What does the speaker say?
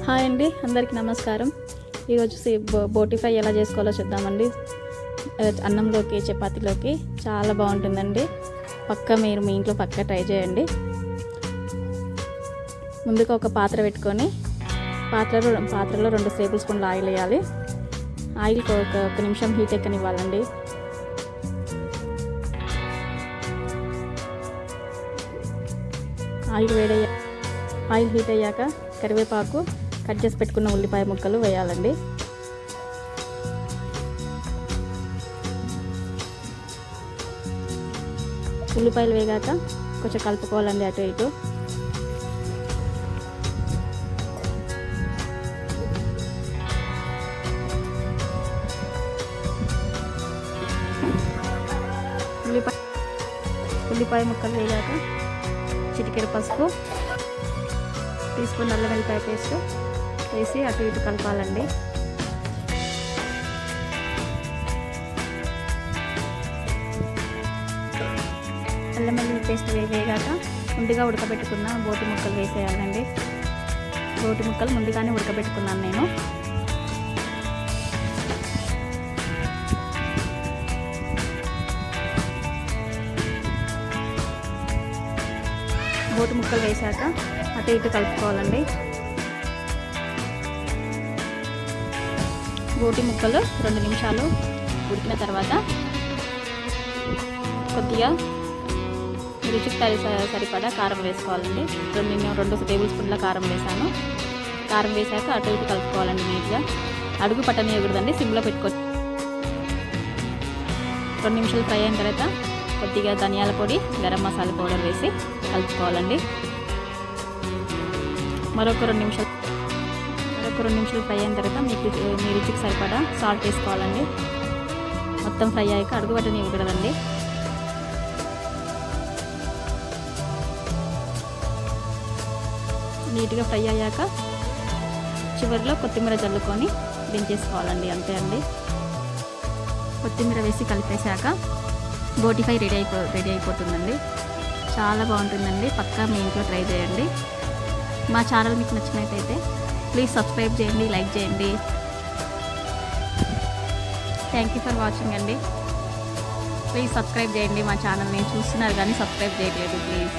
Hi అండి, అందరికీ నమస్కారం. ఈరోజు బోటి ఫ్రై ఎలా చేసుకోవాలో చూద్దామండి. అన్నంలోకి చపాతీలోకి చాలా బాగుంటుందండి. మీరు మీ ఇంట్లో ట్రై చేయండి. ముందుగా ఒక పాత్ర పెట్టుకొని పాత్రలో 2 టేబుల్ స్పూన్ల ఆయిల్ వేయాలి. ఆయిల్ ఒక నిమిషం హీట్ ఎక్కనివ్వాలండి. ఆయిల్ హీట్ అయ్యాక కరివేపాకు, కట్ చేసి పెట్టుకున్న ఉల్లిపాయ ముక్కలు వేయాలండి. ఉల్లిపాయలు వేగాక కొంచెం కలుపుకోవాలండి అటు ఇటు. ఉల్లిపాయ ముక్కలు వేగాక చిటికెడు పసుపు, టీ స్పూన్ అల్లం వెల్లిపాయ పేస్ట్ వేసి అటు ఇటు కలపాలండి. అల్లం వెల్లుల్లి పేస్ట్ వేగాక ముందుగా ఉడకబెట్టుకున్న బోటి ముక్కలు వేసేయాలండి. బోటి ముక్కలు ముందుగానే ఉడకబెట్టుకున్నాను నేను. బోటి ముక్కలు వేసాక అటు ఇటు కలుపుకోవాలండి. బోటి ముక్కలు 2 నిమిషాలు ఉడికిన తర్వాత కొద్దిగా రుచికి సరిపడా కారం వేసుకోవాలండి. 2 టేబుల్ స్పూన్ల కారం వేసాను. కారం వేసాక అటు ఇటు కలుపుకోవాలండి నీట్గా. అడుగు పట్టనియకూడదండి, సిమ్లో పెట్టుకోవచ్చు. 2 నిమిషాలు ఫ్రై అయిన తర్వాత కొద్దిగా ధనియాల పొడి, గరం మసాలా పౌడర్ వేసి కలుపుకోవాలండి. మరొక 2 నిమిషాలు ఫ్రై అయిన తర్వాత మీ రుచికి సరిపడా సాల్ట్ వేసుకోవాలండి. మొత్తం ఫ్రై అయ్యాక అడుగు పట్టనివ్వకూడదండి. నీట్గా ఫ్రై అయ్యాక చివరిలో కొత్తిమీర జల్లుకొని దించేసుకోవాలండి. అంతే అండి. కొత్తిమీర వేసి కలిపేశాక బోటి ఫ్రై రెడీ అయిపోతుందండి. చాలా బాగుంటుందండి. మీ ఇంట్లో ట్రై చేయండి. మా ఛానల్ మీకు నచ్చినట్టయితే ప్లీజ్ సబ్స్క్రైబ్ చేయండి, లైక్ చేయండి. థ్యాంక్ యూ ఫర్ వాచింగ్ అండి. ప్లీజ్ సబ్స్క్రైబ్ చేయండి. మా ఛానల్ని చూస్తున్నారు కానీ సబ్స్క్రైబ్ చేయట్లేదు. ప్లీజ్.